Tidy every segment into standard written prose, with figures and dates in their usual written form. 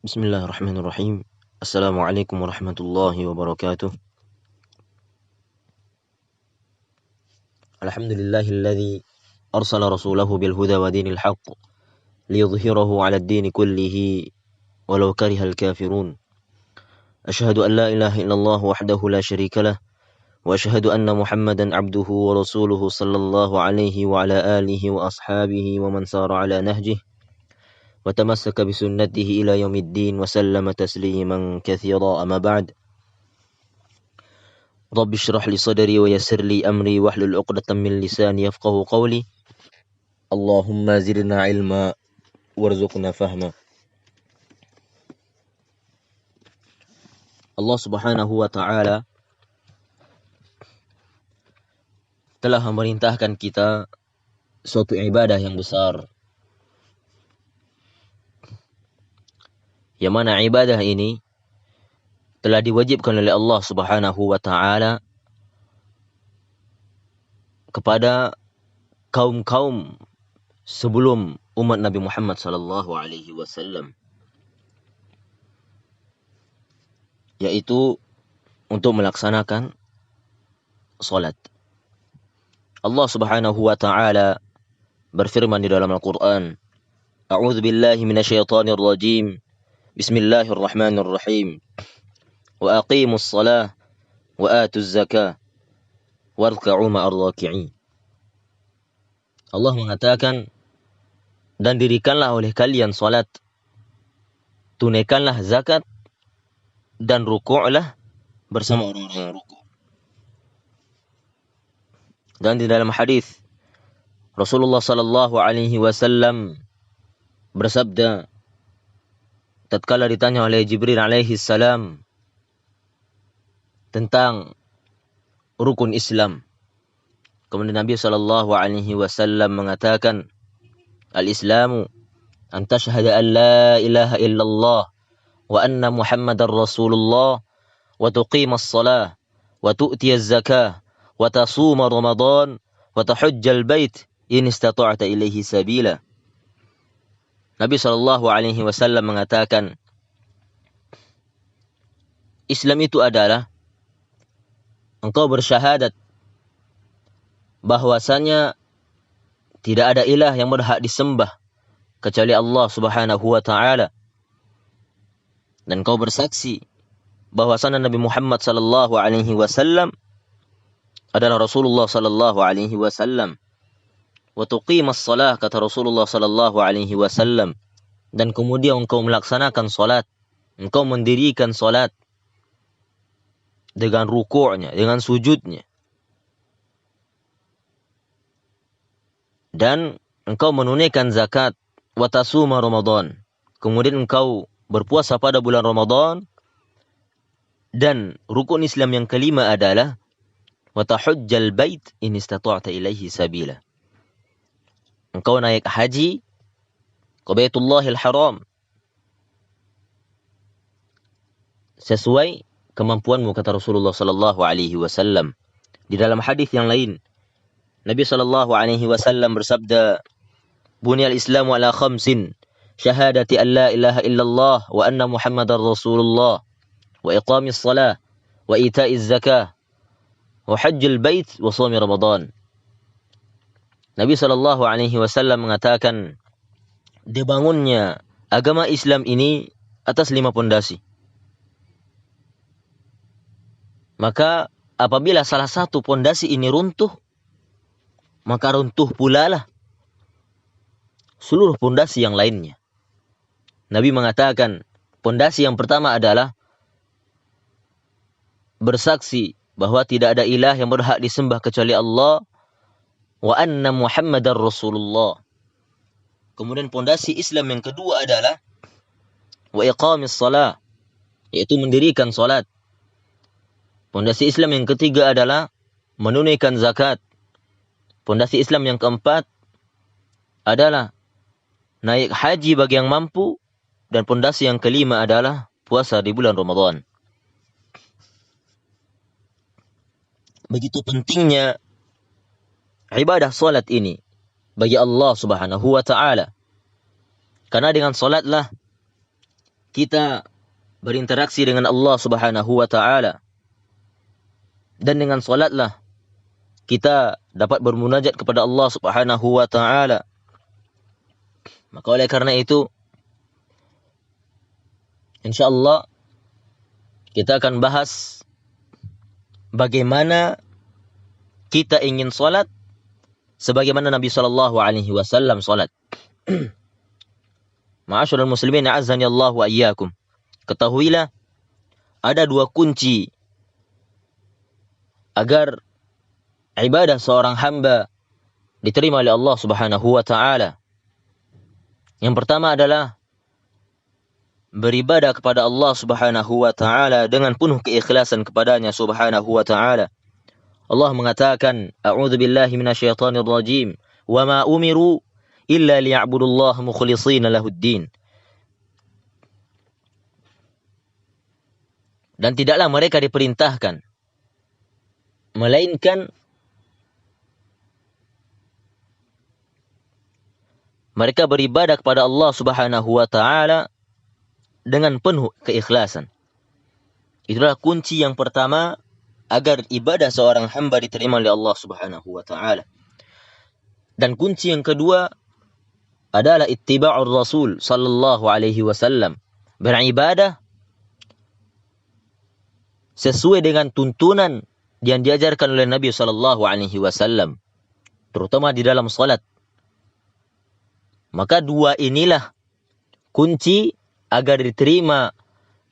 Bismillahirrahmanirrahim. Assalamualaikum warahmatullahi wabarakatuh. Alhamdulillahilladzi arsala rasulahu bil huda wa dinil haqq liyudhhirahu 'ala ad-din kullihi walau karihal kafirun. Asyhadu an la ilaha illallah wahdahu la syarika lah wa asyhadu anna Muhammadan 'abduhu wa rasuluhu sallallahu alaihi wa ala alihi wa ashabihi wa man sara 'ala nahjihi wa tamassaka bi sunnatihi ila yaumiddin wa sallama tasliman katsira amma ba'd. Rabbi shrah li sadri wa yassir li amri wahlul 'uqdatam min lisani yafqahu qawli. Allahumma zidna ilma warzuqna fahma. Allah Subhanahu wa taala telah memerintahkan kita suatu ibadah yang besar, yang mana ibadah ini telah diwajibkan oleh Allah Subhanahu wa taala kepada kaum-kaum sebelum umat Nabi Muhammad sallallahu alaihi wasallam, yaitu untuk melaksanakan salat. Allah Subhanahu wa taala berfirman di dalam Al-Qur'an, A'udzu billahi minasyaitonir rajim. Bismillahirrahmanirrahim. Wa aqimus shalah wa atuz zakah warka'u ma'ar raki'in. Allah mengatakan, dan dirikanlah oleh kalian salat, tunaikanlah zakat, dan rukuklah bersama orang-orang yang rukuk. Dan di dalam hadis Rasulullah sallallahu alaihi wasallam bersabda tatkala ditanya oleh Jibril alaihi salam tentang rukun Islam, kemudian Nabi sallallahu alaihi wasallam mengatakan, al-Islamu an tashhada an la ilaha illallah wa anna Muhammadar Rasulullah wa tuqimas shalah wa tu'tiyaz zakah wa tasuma Ramadan wa tahujjal bait in istata'ta ilaihi sabila. Nabi sallallahu alaihi wasallam mengatakan, Islam itu adalah engkau bersyahadat bahwasanya tidak ada ilah yang berhak disembah kecuali Allah Subhanahu wa taala, dan engkau bersaksi bahwasanya Nabi Muhammad sallallahu alaihi wasallam adalah Rasulullah sallallahu alaihi wasallam. Wa tuqimas shalah, kata Rasulullah sallallahu alaihi wasallam, dan kemudian engkau melaksanakan salat, engkau mendirikan salat dengan rukuknya, dengan sujudnya, dan engkau menunaikan zakat, wa tasuma Ramadan, kemudian engkau berpuasa pada bulan Ramadan, dan rukun Islam yang kelima adalah wa tahujjal bait in istata'ta ilaihi sabila, engkau naik haji ke Baitullahil Haram sesuai kemampuanmu, kata Rasulullah sallallahu alaihi wasallam. Di dalam hadis yang lain, Nabi sallallahu alaihi wasallam bersabda, Bunyal Islamu ala khamsin, syahadati an la ilaha illallah wa anna Muhammadar Rasulullah wa iqamis salah wa ita'iz zakah wa hajjil bait wa shaumi Ramadan. Nabi sallallahu alaihi wasallam mengatakan, dibangunnya agama Islam ini atas 5 pondasi. Maka apabila salah satu pondasi ini runtuh, maka runtuh pula lah seluruh pondasi yang lainnya. Nabi mengatakan, pondasi yang pertama adalah bersaksi bahwa tidak ada ilah yang berhak disembah kecuali Allah, wa anna Muhammadar Rasulullah. Kemudian pondasi Islam yang kedua adalah wa iqamis shalah, yaitu mendirikan salat. Pondasi Islam yang ketiga adalah menunaikan zakat. Pondasi Islam yang keempat adalah naik haji bagi yang mampu, dan pondasi yang kelima adalah puasa di bulan Ramadan. Begitu pentingnya ibadah salat ini bagi Allah Subhanahu wa taala. Karena dengan salatlah kita berinteraksi dengan Allah Subhanahu wa taala. Dan dengan salatlah kita dapat bermunajat kepada Allah Subhanahu wa taala. Maka oleh karena itu, insyaallah kita akan bahas bagaimana kita ingin salat sebagaimana Nabi sallallahu alaihi wasallam salat. Ma'asyiral muslimin, a'azzani Allah wa iyyakum. Ketahuilah ada dua kunci agar ibadah seorang hamba diterima oleh Allah Subhanahu wa taala. Yang pertama adalah beribadah kepada Allah Subhanahu wa taala dengan penuh keikhlasan kepadanya Subhanahu wa taala. Allah mengatakan, a'udzu billahi minasyaitonir rajim, wa ma umiru illa liya'budullaha mukhlishina lahuddin. Dan tidaklah mereka diperintahkan melainkan mereka beribadah kepada Allah Subhanahu wa taala dengan penuh keikhlasan. Itulah kunci yang pertama agar ibadah seorang hamba diterima oleh Allah Subhanahu wa taala. Dan kunci yang kedua adalah ittiba'ur Rasul sallallahu alaihi wasallam. Beribadah sesuai dengan tuntunan yang diajarkan oleh Nabi sallallahu alaihi wasallam, terutama di dalam salat. Maka dua inilah kunci agar diterima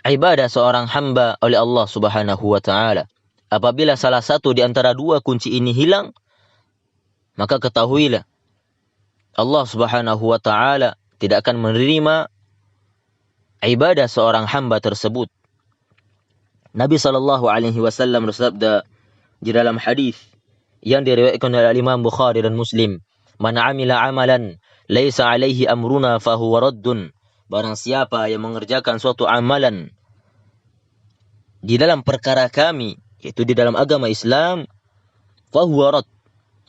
ibadah seorang hamba oleh Allah Subhanahu wa taala. Apabila salah satu di antara dua kunci ini hilang, maka ketahuilah Allah Subhanahu wa taala tidak akan menerima ibadah seorang hamba tersebut. Nabi sallallahu alaihi wasallam bersabda di dalam hadis yang diriwayatkan oleh Imam Bukhari dan Muslim, "Man 'amila 'amalan laisa 'alaihi amruna fahuwa raddun." Barang siapa yang mengerjakan suatu amalan di dalam perkara kami, yaitu di dalam agama Islam, fahuwa radd,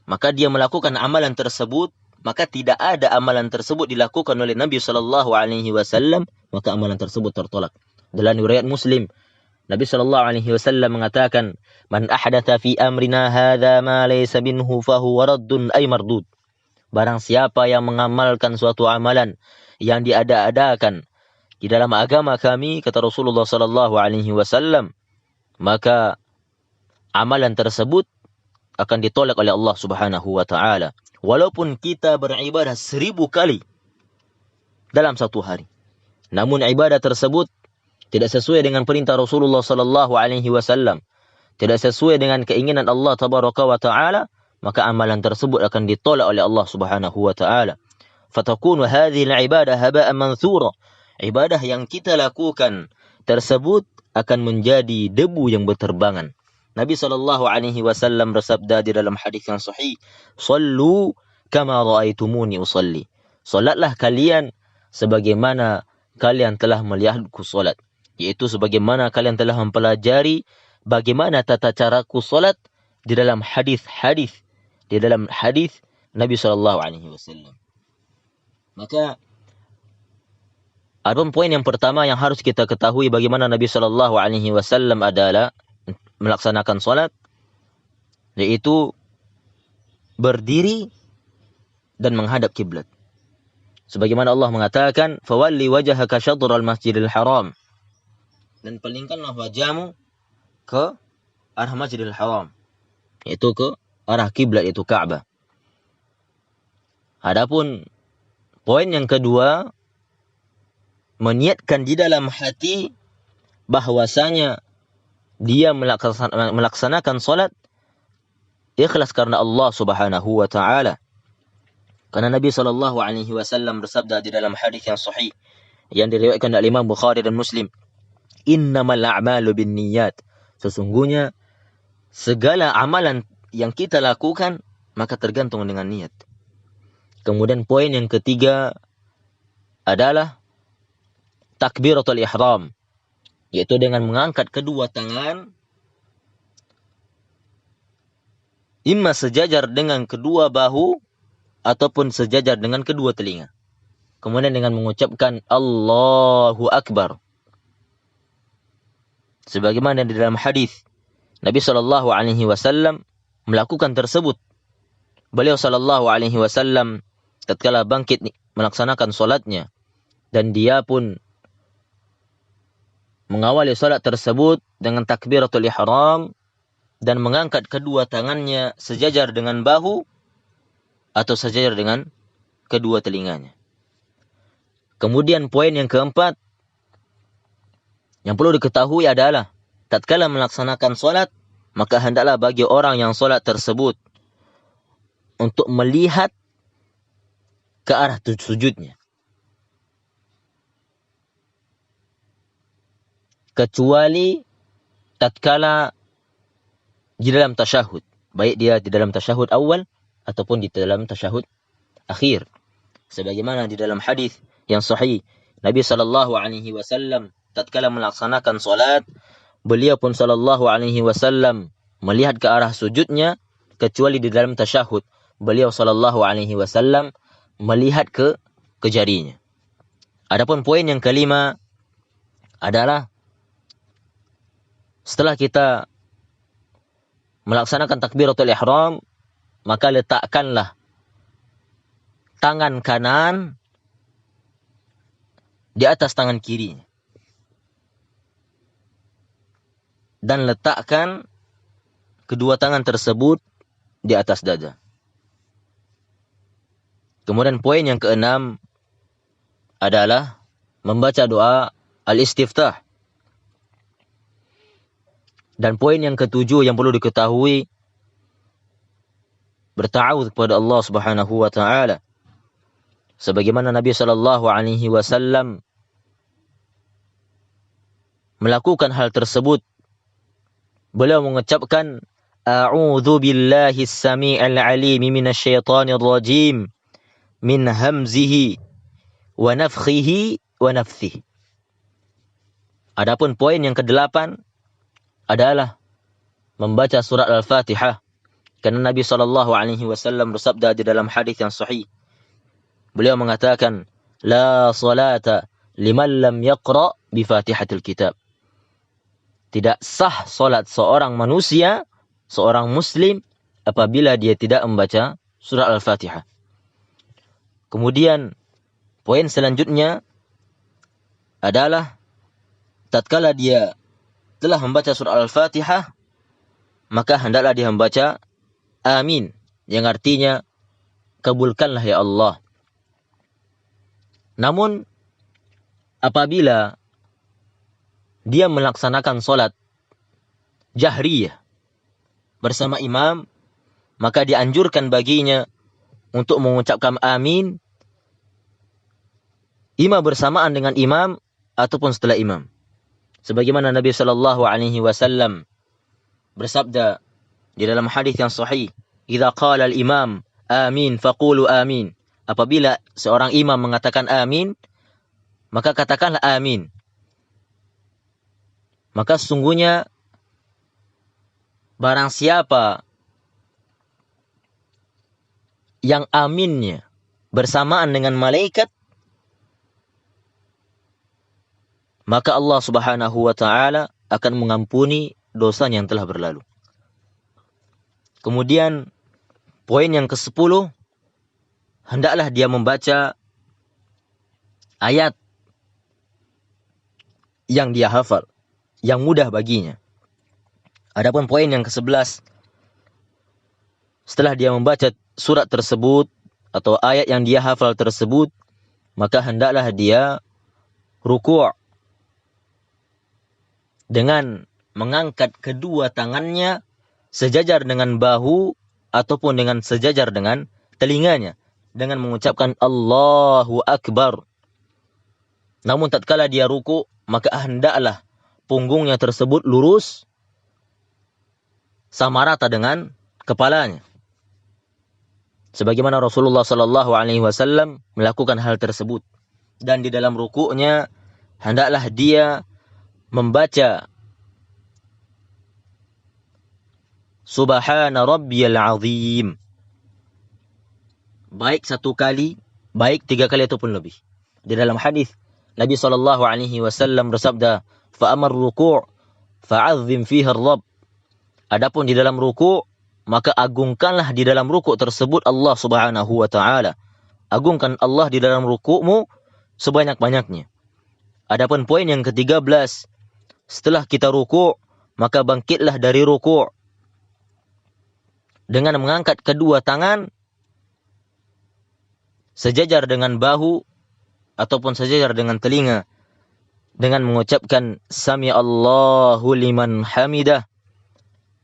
maka dia melakukan amalan tersebut, maka tidak ada amalan tersebut dilakukan oleh Nabi sallallahu alaihi wasallam, maka amalan tersebut tertolak. Dalam riwayat Muslim, Nabi sallallahu alaihi wasallam mengatakan, "Man ahdatha fi amrina hadza ma laysa minhu fahuwa raddun ay mardud." Barang siapa yang mengamalkan suatu amalan yang diada-adakan di dalam agama kami, kata Rasulullah sallallahu alaihi wasallam, maka amalan tersebut akan ditolak oleh Allah Subhanahu wa taala. Walaupun kita beribadah 1000 kali dalam satu hari, namun ibadah tersebut tidak sesuai dengan perintah Rasulullah sallallahu alaihi wasallam, tidak sesuai dengan keinginan Allah tabaraka wa taala, maka amalan tersebut akan ditolak oleh Allah Subhanahu wa taala. Fatakunu hadhihi al-ibadah haba'an manthura. Ibadah yang kita lakukan tersebut akan menjadi debu yang berterbangan. Nabi sallallahu alaihi wasallam bersabda di dalam hadis yang sahih, "Shallu kama ra'aitumuni usalli." Salatlah kalian sebagaimana kalian telah melihatku salat, yaitu sebagaimana kalian telah mempelajari bagaimana tata caraku salat di dalam hadis Nabi sallallahu alaihi wasallam. Maka ada poin yang pertama yang harus kita ketahui bagaimana Nabi sallallahu alaihi wasallam adalah melaksanakan salat, yaitu berdiri dan menghadap kiblat. Sebagaimana Allah mengatakan, "Fawalli wajhaka syatral masjidil haram." Dan palingkanlah wajahmu ke arah Masjidil Haram, yaitu ke arah kiblat, yaitu Ka'bah. Adapun poin yang kedua, meniatkan di dalam hati bahwasanya dia melaksanakan salat ikhlas karena Allah Subhanahu wa taala. Karena Nabi sallallahu alaihi wasallam bersabda di dalam hadis yang sahih yang diriwayatkan oleh Imam Bukhari dan Muslim, "Innamal a'malu binniyat." Sesungguhnya segala amalan yang kita lakukan maka tergantung dengan niat. Kemudian poin yang ketiga adalah takbiratul ihram, yaitu dengan mengangkat kedua tangan imma sejajar dengan kedua bahu ataupun sejajar dengan kedua telinga. Kemudian dengan mengucapkan Allahu Akbar. Sebagaimana di dalam hadis Nabi sallallahu alaihi wasallam melakukan tersebut. Beliau sallallahu alaihi wasallam tatkala bangkit melaksanakan salatnya, dan dia pun mengawali salat tersebut dengan takbiratul ihram dan mengangkat kedua tangannya sejajar dengan bahu atau sejajar dengan kedua telinganya. Kemudian poin yang keempat yang perlu diketahui adalah tatkala melaksanakan salat, maka hendaklah bagi orang yang salat tersebut untuk melihat ke arah sujudnya. Kecuali tatkala di dalam tasyahud, baik dia di dalam tasyahud awal ataupun di dalam tasyahud akhir. Sebagaimana di dalam hadis yang sahih, Nabi sallallahu alaihi wasallam tatkala melaksanakan salat, beliau pun sallallahu alaihi wasallam melihat ke arah sujudnya, kecuali di dalam tasyahud. Beliau sallallahu alaihi wasallam melihat ke jarinya. Adapun poin yang kelima adalah setelah kita melaksanakan takbiratul ihram, maka letakkanlah tangan kanan di atas tangan kiri dan letakkan kedua tangan tersebut di atas dada. Kemudian poin yang keenam adalah membaca doa al-istiftah. Dan poin yang ketujuh yang perlu diketahui, berta'awudz kepada Allah Subhanahu wa taala. Sebagaimana Nabi sallallahu alaihi wasallam melakukan hal tersebut, beliau mengucapkan a'udzu billahi as-sami'il 'alim minasyaitonir rajim min hamzihi wa nafthihi wa nafthihi. Adapun poin yang kedelapan adalah membaca surat Al-Fatihah, karena Nabi sallallahu alaihi wasallam bersabda di dalam hadis yang sahih. Beliau mengatakan, la salata liman lam yaqra bi Fatihatil Kitab. Tidak sah salat seorang manusia, seorang muslim, apabila dia tidak membaca surat Al-Fatihah. Kemudian poin selanjutnya adalah tatkala dia telah membaca surat Al-Fatihah, maka hendaklah dia membaca amin, yang artinya kabulkanlah ya Allah. Namun apabila dia melaksanakan salat jahriyah bersama imam, maka dianjurkan baginya untuk mengucapkan amin imam bersamaan dengan imam ataupun setelah imam. Sebagaimana Nabi sallallahu alaihi wasallam bersabda di dalam hadis yang sahih, "Idza qala al-imam amin faqulu amin." Apabila seorang imam mengatakan amin, maka katakanlah amin. Maka sesungguhnya barang siapa yang aminnya bersamaan dengan malaikat, maka Allah Subhanahu wa taala akan mengampuni dosa yang telah berlalu. Kemudian poin yang ke-10, hendaklah dia membaca ayat yang dia hafal, yang mudah baginya. Adapun poin yang ke-11, setelah dia membaca surat tersebut atau ayat yang dia hafal tersebut, maka hendaklah dia ruku' dengan mengangkat kedua tangannya sejajar dengan bahu ataupun dengan sejajar dengan telinganya, dengan mengucapkan Allahu Akbar. Namun tatkala dia ruku, maka hendaklah punggungnya tersebut lurus sama rata dengan kepalanya. Sebagaimana Rasulullah sallallahu alaihi wasallam melakukan hal tersebut. Dan di dalam rukuknya hendaklah dia membaca Subhana Rabbiyal Azim, baik satu kali, baik 3 kali ataupun lebih. Di dalam hadis Nabi sallallahu alaihi wasallam bersabda, "Fa amar ruku' fa'azzim fiha ar-rabb. Adapun di dalam ruku', maka agungkanlah di dalam ruku' tersebut Allah Subhanahu wa taala. Agungkan Allah di dalam ruku'mu sebanyak-banyaknya. Adapun poin yang ke-13, setelah kita ruku', maka bangkitlah dari ruku' dengan mengangkat kedua tangan sejajar dengan bahu ataupun sejajar dengan telinga, dengan mengucapkan Sami Allahu liman hamidah.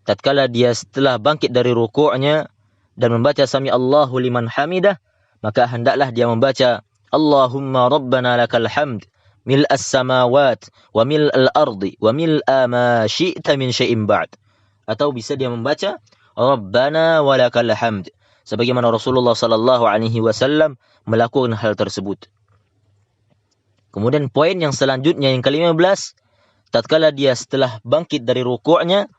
Tatkala dia setelah bangkit dari ruku'nya dan membaca Sami Allahu liman hamidah, maka hendaklah dia membaca Allahumma rabbana lakal hamd mil'as samawat wa mil'al ardi wa mil'a ma syi'ta min syai'in ba'd. Atau bisa dia membaca Rabbana walakal hamd, sebagaimana Rasulullah sallallahu alaihi wasallam melakukan hal tersebut. Kemudian poin yang selanjutnya yang ke-15, tatkala dia setelah bangkit dari ruku'nya,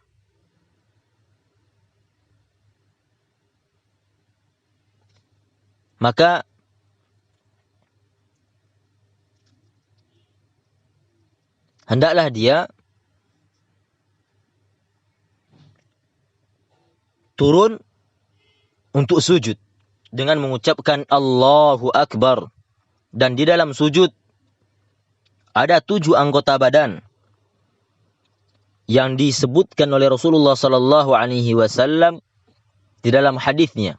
maka hendaklah dia turun untuk sujud dengan mengucapkan Allahu Akbar. Dan di dalam sujud ada 7 anggota badan yang disebutkan oleh Rasulullah sallallahu alaihi wasallam di dalam hadisnya.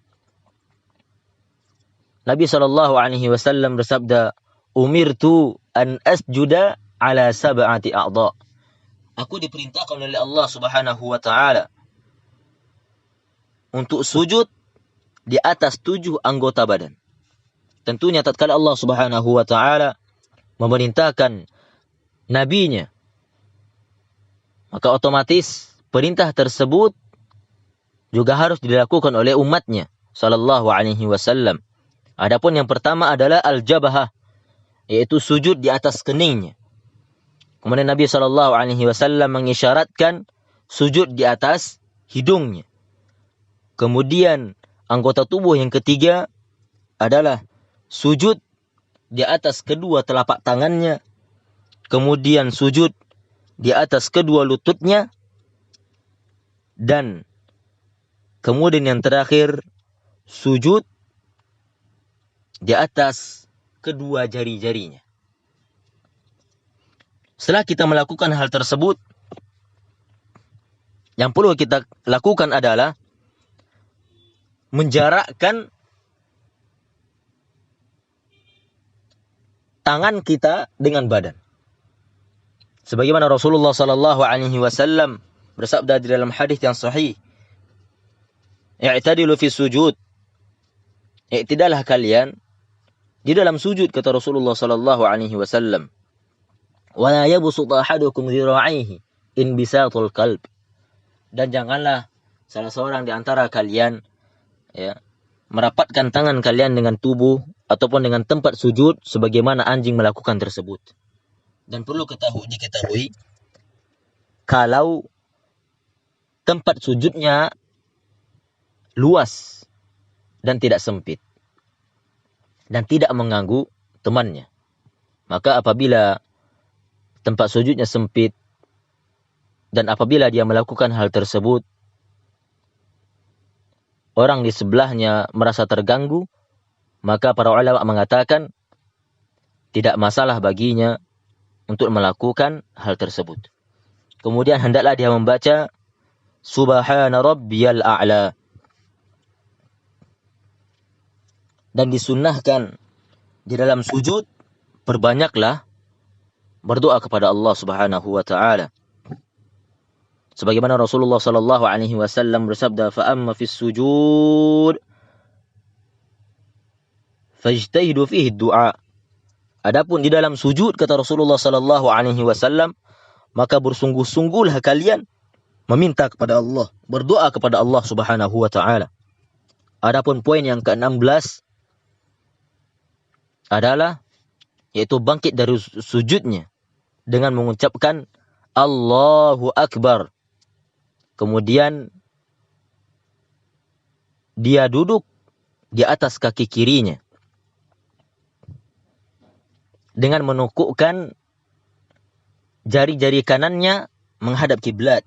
Nabi sallallahu alaihi wasallam bersabda, "Umirtu an asjuda ala sab'ati a'dha." Aku diperintahkan oleh Allah Subhanahu wa taala untuk sujud di atas 7 anggota badan. Tentunya tatkala Allah Subhanahu wa taala memerintahkan nabinya, maka otomatis perintah tersebut juga harus dilakukan oleh umatnya sallallahu alaihi wasallam. Adapun yang pertama adalah al-jabhah, yaitu sujud di atas keningnya. Kemudian Nabi sallallahu alaihi wasallam mengisyaratkan sujud di atas hidungnya. Kemudian anggota tubuh yang ketiga adalah sujud di atas kedua telapak tangannya. Kemudian sujud di atas kedua lututnya. Dan kemudian yang terakhir, sujud di atas kedua jari-jarinya. Setelah kita melakukan hal tersebut, yang perlu kita lakukan adalah menjarakkan tangan kita dengan badan. Sebagaimana Rasulullah sallallahu alaihi wasallam bersabda di dalam hadis yang sahih, "I'tadilu fi sujud." I'tidalah kalian di dalam sujud, kata Rasulullah sallallahu alaihi wasallam. "Wa la yabsut ahadukum dhira'ihi in bisatul qalb." Dan janganlah salah seorang di antara kalian merapatkan tangan kalian dengan tubuh ataupun dengan tempat sujud sebagaimana anjing melakukan tersebut. Dan perlu diketahui kalau tempat sujudnya luas dan tidak sempit dan tidak mengganggu temannya, maka apabila tempat sujudnya sempit dan apabila dia melakukan hal tersebut, orang di sebelahnya merasa terganggu, maka para ulama mengatakan tidak masalah baginya untuk melakukan hal tersebut. Kemudian hendaklah dia membaca Subhana Rabbiyal A'la. Dan disunnahkan di dalam sujud perbanyaklah berdoa kepada Allah Subhanahu wa taala. Sebagaimana Rasulullah sallallahu alaihi wasallam bersabda, "Fa amma fis sujud fajtahidu fihi du'a." Adapun di dalam sujud, kata Rasulullah sallallahu alaihi wasallam, maka bersungguh-sungguhlah kalian meminta kepada Allah, berdoa kepada Allah Subhanahu wa taala. Adapun poin yang ke-16 adalah yaitu bangkit dari sujudnya dengan mengucapkan Allahu Akbar. Kemudian dia duduk di atas kaki kirinya dengan menukukkan jari-jari kanannya menghadap kiblat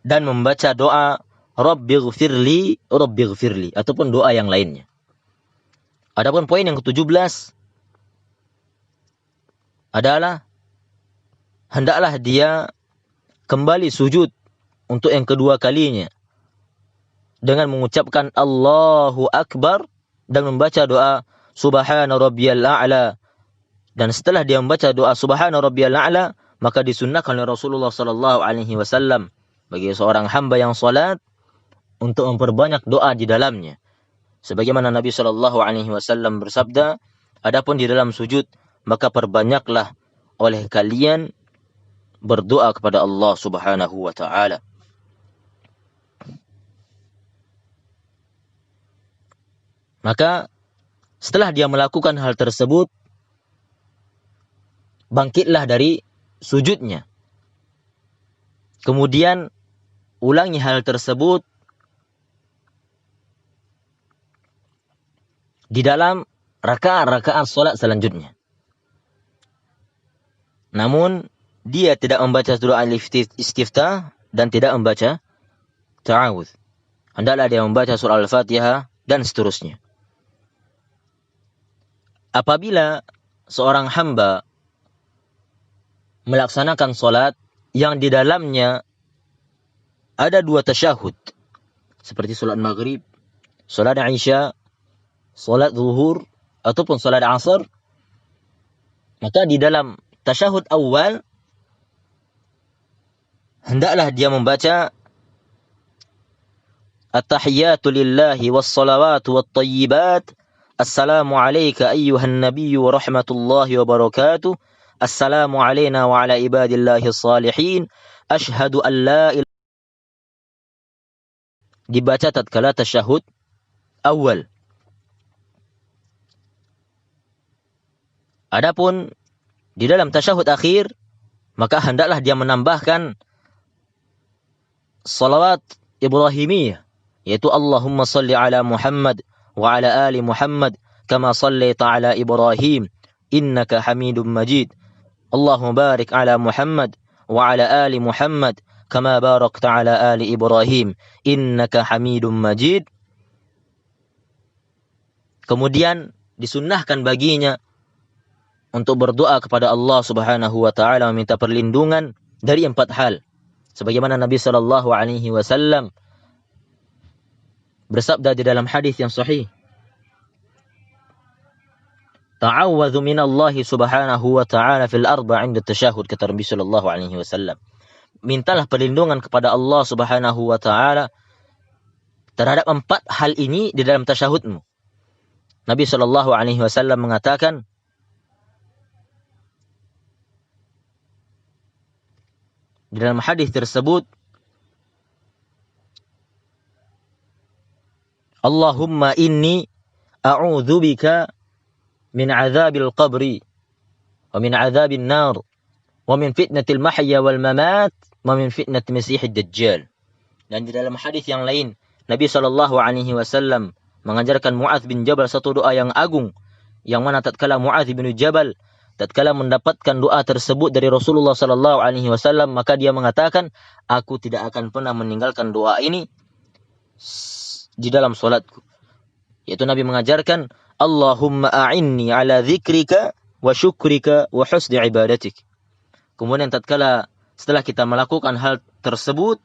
dan membaca doa Rabbighfirli, Rabbighfirli, ataupun doa yang lainnya. Adapun poin yang ke-17 adalah hendaklah dia kembali sujud untuk yang kedua kalinya dengan mengucapkan Allahu Akbar dan membaca doa Subhana Rabbiyal A'la. Dan setelah dia membaca doa Subhana Rabbiyal A'la, maka disunnahkan oleh Rasulullah sallallahu alaihi wasallam bagi seorang hamba yang salat untuk memperbanyak doa di dalamnya. Sebagaimana Nabi sallallahu alaihi wasallam bersabda, adapun di dalam sujud maka perbanyaklah oleh kalian berdoa kepada Allah Subhanahu wa taala. Maka setelah dia melakukan hal tersebut, bangkitlah dari sujudnya. Kemudian ulangi hal tersebut di dalam rakaat-rakaat salat selanjutnya. Namun dia tidak membaca doa istiftah dan tidak membaca ta'awudz. Hendaklah dia membaca surah Al-Fatihah dan seterusnya. Apabila seorang hamba melaksanakan salat yang di dalamnya ada 2 tasyahud, seperti salat maghrib, salat isya, salat zuhur, ataupun salat asar, maka di dalam tasyahud awal hendaklah dia membaca At-tahiyyatu lillahi was-salawatu wat-tayyibat, Assalamu alayka ayyuhan nabiyyu wa rahmatullahi wa barakatuh, Assalamu alayna wa ala ibadillahi salihin, Ashhadu an la ilaha, dibaca tatkala tasyahud awal. Adapun di dalam tasyahud akhir, maka hendaklah dia menambahkan salawat Ibrahimiyah, yaitu Allahumma salli ala Muhammad wa ala ali Muhammad kama sallaita ala Ibrahim innaka Hamidum Majid, Allahumma barik ala Muhammad wa ala ali Muhammad kama barakta ala ali Ibrahim innaka Hamidum Majid. Kemudian disunnahkan baginya untuk berdoa kepada Allah Subhanahu wa taala, meminta perlindungan dari 4 hal. Sebagaimana Nabi sallallahu alaihi wasallam bersabda di dalam hadis yang sahih, ta'awwadhu minallahi subhanahu wa ta'ala fil arba' 'inda tasyahud, kata Nabi sallallahu alaihi wasallam. Mintalah perlindungan kepada Allah Subhanahu wa taala terhadap 4 hal ini di dalam tasyahudmu. Nabi sallallahu alaihi wasallam mengatakan, di dalam hadis tersebut, Allahumma inni a'udzubika min azabil qabri wa min azabil nar wa min fitnatil mahya wal mamat wa min fitnatil masihid dajjal. Dan di dalam hadis yang lain, Nabi sallallahu alaihi wasallam mengajarkan Mu'adz bin Jabal satu doa yang agung, yang mana tatkala Mu'adz bin Jabal tatkala mendapatkan doa tersebut dari Rasulullah sallallahu alaihi wasallam, maka dia mengatakan, aku tidak akan pernah meninggalkan doa ini di dalam salatku. Yaitu Nabi mengajarkan, Allahumma a'inni ala dzikrika wa syukrika wa husni ibadatik. Kemudian tatkala setelah kita melakukan hal tersebut,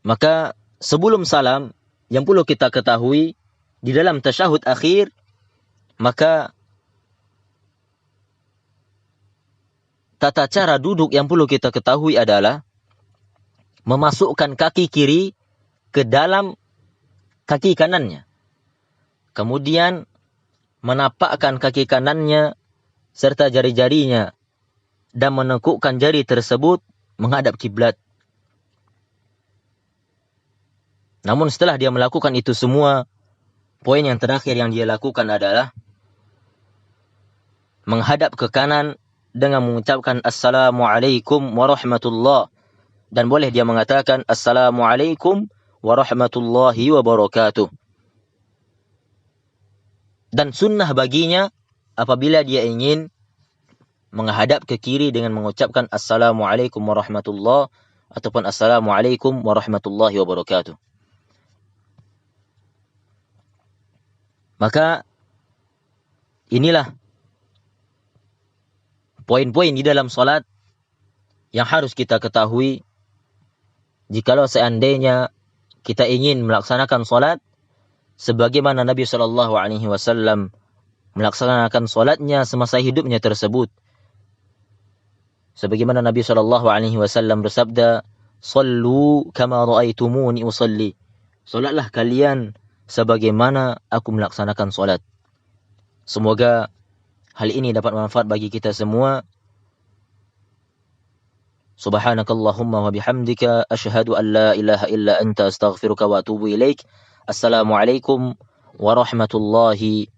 maka sebelum salam yang perlu kita ketahui di dalam tasyahud akhir, maka tata cara duduk yang perlu kita ketahui adalah memasukkan kaki kiri ke dalam kaki kanannya. Kemudian menapakkan kaki kanannya serta jari-jarinya dan menekukkan jari tersebut menghadap kiblat. Namun setelah dia melakukan itu semua, poin yang terakhir yang dia lakukan adalah menghadap ke kanan dengan mengucapkan Assalamualaikum warahmatullahi, dan boleh dia mengatakan Assalamualaikum warahmatullahi wabarakatuh. Dan sunnah baginya apabila dia ingin menghadap ke kiri dengan mengucapkan Assalamualaikum warahmatullahi ataupun Assalamualaikum warahmatullahi wabarakatuh. Maka inilah poin-poin di dalam salat yang harus kita ketahui jikalau seandainya kita ingin melaksanakan salat sebagaimana Nabi SAW melaksanakan salatnya semasa hidupnya tersebut. Sebagaimana Nabi SAW bersabda, "Sallu kama ra'aitumuni usalli." Salatlah kalian sebagaimana aku melaksanakan salat. Semoga hal ini dapat manfaat bagi kita semua. Subhanakallahumma wa bihamdika asyhadu an la ilaha illa anta astaghfiruka wa atubu ilaik. Assalamualaikum warahmatullahi